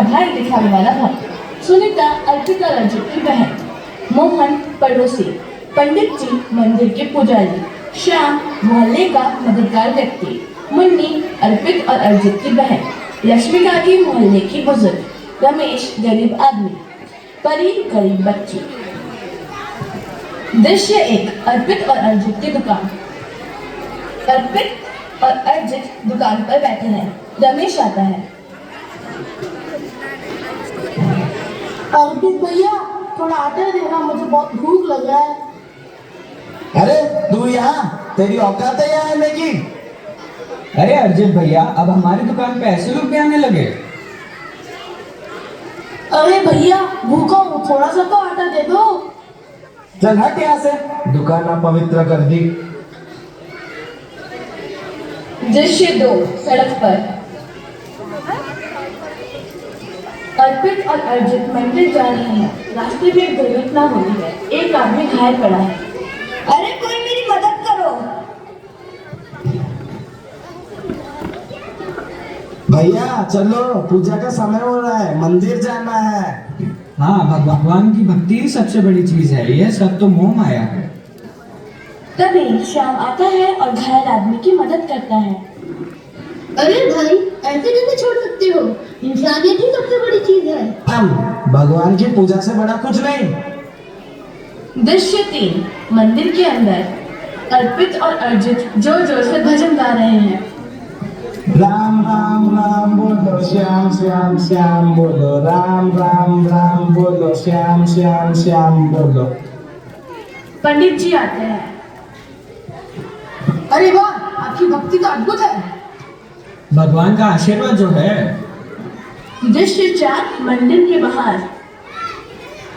भाई दिखाने वाला था। सुनीता अर्पिता रंजित की बहन, मोहन पड़ोसी, पंडित जी मंदिर के पुजारी, श्याम मोहल्ले का मददगार व्यक्ति, मुन्नी अर्पित और अर्जित की बहन, लक्ष्मीका की मोहल्ले की बुजुर्ग, रमेश गरीब आदमी, परी गरीब बच्ची। दृश्य 1, अर्पित और अर्जित की दुकान। अर्पित और अर्जित दुकान पर बैठे हैं। रमेश आता है। अर्पित भैया थोड़ा आटा देना, मुझे बहुत भूख लग रहा है। अरे तू यहाँ, तेरी औकात है यहाँ आने की? अरे अर्जित भैया, अब हमारी दुकान पे ऐसे लोग भी आने लगे। अरे भैया भूखा हूँ, थोड़ा सा तो आटा दे दो। चल हट यहाँ से, दुकान अपवित्र कर दी। दृश्य 2, सड़क पर। अर्पित और अर्जित मंदिर जा रहे हैं। रास्ते में एक दुर्घटना हुई है। एक आदमी घायल पड़ा है। अरे कोई मेरी मदद करो। भैया चलो, पूजा का समय हो रहा है, मंदिर जाना है। हाँ, भगवान की भक्ति ही सबसे बड़ी चीज है, ये सब तो मोह माया है। तभी श्याम आता है और घायल आदमी की मदद करता है। अरे भाई ऐसे कैसे छोड़ सकते हो, इंसानियत ही सबसे बड़ी चीज है। हम भगवान की पूजा से बड़ा कुछ नहीं। दृश्य 3, मंदिर के अंदर। अर्पित और अर्जित जोर जोर से भजन गा रहे हैं। राम राम राम बोलो, श्याम श्याम श्याम बोलो, राम राम राम बोलो, श्याम श्याम श्याम बोलो। पंडित जी आते हैं। अरे वाह, आपकी भक्ति तो अद्भुत है। भगवान का आशीर्वाद जो है। दृश्य 4, मंदिर के बाहर।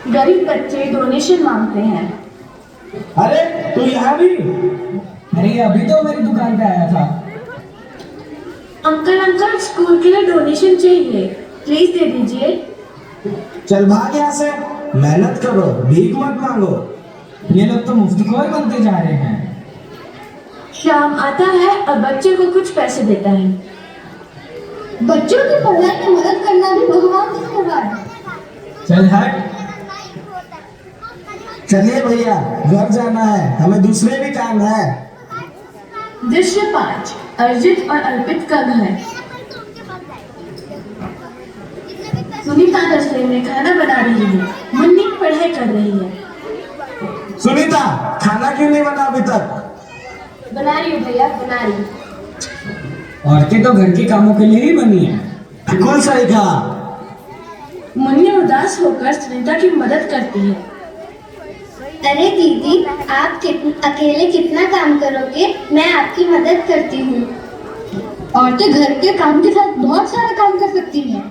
गरीब बच्चे डोनेशन मांगते हैं। अरे तू यहाँ भी? अरे अभी तो मेरी दुकान पे आया था। अंकल स्कूल के लिए डोनेशन चाहिए, प्लीज दे दीजिए। चल भाग यहाँ से, मेहनत करो, भीख मत मांगो। ये लोग तो मुफ्तखोर बनते जा रहे हैं। श्याम आता है और बच्चे को कुछ पैसे देता है। बच्चों की पढ़ाई में मदद करना भी भगवान की सेवा है। चल हट। चलिए भैया, घर जाना है, हमें दूसरे भी काम है। दृश्य 5, अर्जित और अर्पित का घर। सुनीता रसोई में खाना बना रही है। मुन्नी पढ़ाई कर रही है। सुनीता, खाना क्यों नहीं बना अभी तक? बना रही हूँ भैया, बना रही हूँ। औरतें तो घर के कामों के लिए ही बनी है। बिल्कुल सही कहा। मुन्नी उदास होकर सुनीता की मदद करती है। अरे दीदी, आप अकेले कितना काम करोगे, मैं आपकी मदद करती हूँ। औरतें घर के काम के साथ बहुत सारा काम कर सकती हैं।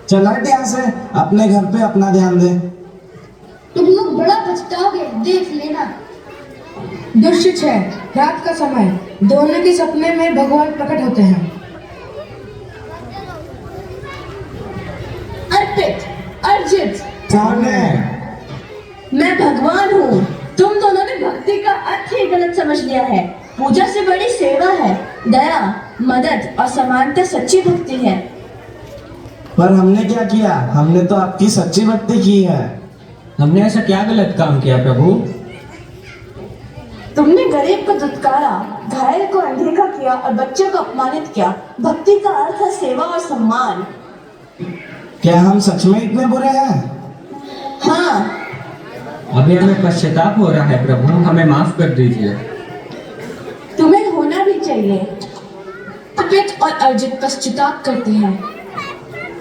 चल हट यहाँ से, अपने घर पे अपना ध्यान दे। तुम लोग बड़ा पछताओगे, देख लेना। दृश्य 6, रात का समय। दोनों के सपने में भगवान प्रकट होते हैं। अर्पित, अर्जित, कौन है? मैं भगवान हूँ। तुम दोनों ने भक्ति का अर्थ ही गलत समझ लिया है। पूजा से बड़ी सेवा है। दया, मदद और समानता सच्ची भक्ति है। पर हमने क्या किया? हमने तो आपकी सच्ची भक्ति की है। हमने ऐसा क्या गलत काम किया प्रभु? तुमने गरीब को दुत्कारा, घायल को अनदेखा किया और बच्चों को अपमानित किया। भक्ति का अर्थ है सेवा और सम्मान। क्या हम सच में इतने बुरे हैं? हाँ, अभी हमें पश्चाताप हो रहा है प्रभु, हमें माफ कर दीजिए। तुम्हें होना भी चाहिए। अर्पित और अर्जित पश्चाताप करते हैं।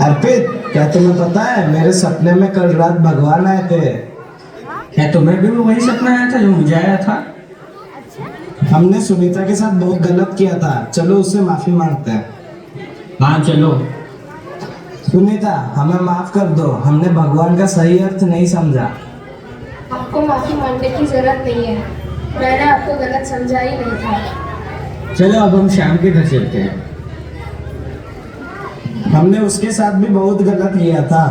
अर्पित, क्या तुम्हें पता है मेरे सपने में कल रात भगवान आए थे? क्या तुम्हें भी वही सपना आया था जो मुझे आया था? हमने सुनीता के साथ बहुत गलत किया था, चलो उससे माफी मांगते हैं। हाँ चलो। सुनीता, हमें माफ कर दो, हमने भगवान का सही अर्थ नहीं समझा। आपको माफी मांगने की जरूरत नहीं है, मैंने आपको गलत समझा ही नहीं था। चलो अब हम शाम के घर चलते हैं। हमने उसके साथ भी बहुत गलत किया था।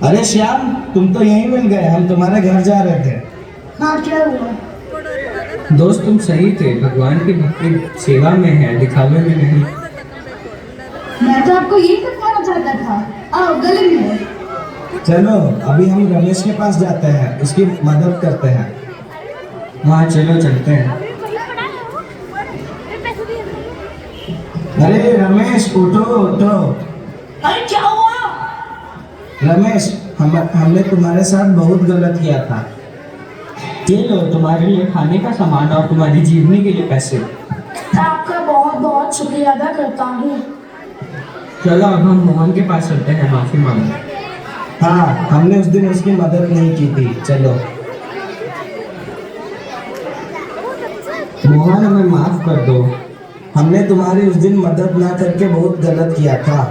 अरे श्याम, तुम तो यहीं मिल गए, हम तुम्हारे घर जा रहे थे। हाँ क्या हुआ? दोस्त तुम सही थे, भगवान की भक्ति सेवा में है, दिखावे में नहीं। मैं तो आपको यही सिखाना चाहता था। आओ गले मिलो। चलो अभी हम रमेश के पास जाते हैं, उसकी मदद करते हैं। हाँ चलो चलते हैं। अरे रमेश उठो उठो। अरे क्या हुआ? रमेश हमने तुम्हारे साथ बहुत गलत किया था। ये लो तुम्हारे लिए खाने का सामान और तुम्हारी जीवनी के लिए पैसे। आपका बहुत बहुत शुक्रिया अदा करता हूँ। चलो अब हम मोहन के पास चलते हैं माफी मांगने। हाँ हमने उस दिन उसकी मदद नहीं की थी, चलो। मोहन हमें माफ कर दो। हमने तुम्हारी उस दिन मदद ना करके बहुत गलत किया था।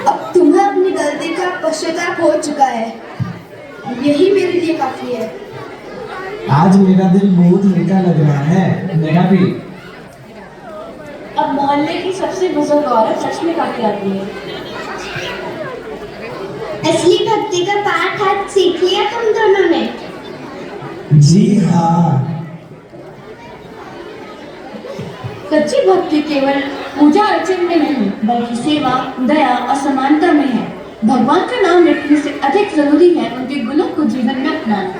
अब तुम्हें अपनी गलती का पश्चाताप हो चुका है, यही मेरे लिए काफी है। आज मेरा दिल बहुत हल्का लग रहा है। मेरा भी। अब मोहल्ले की सबसे बुजुर्ग औरत सच में काफी आती है। असली भक्ति का पाठ आज सीख लिया तुम दोनों ने। जी हाँ। सच्ची भक्ति केवल पूजा अर्चन में नहीं बल्कि सेवा, दया और समानता में है। भगवान का नाम रखने से अधिक जरूरी है उनके गुणों को जीवन में अपनाना।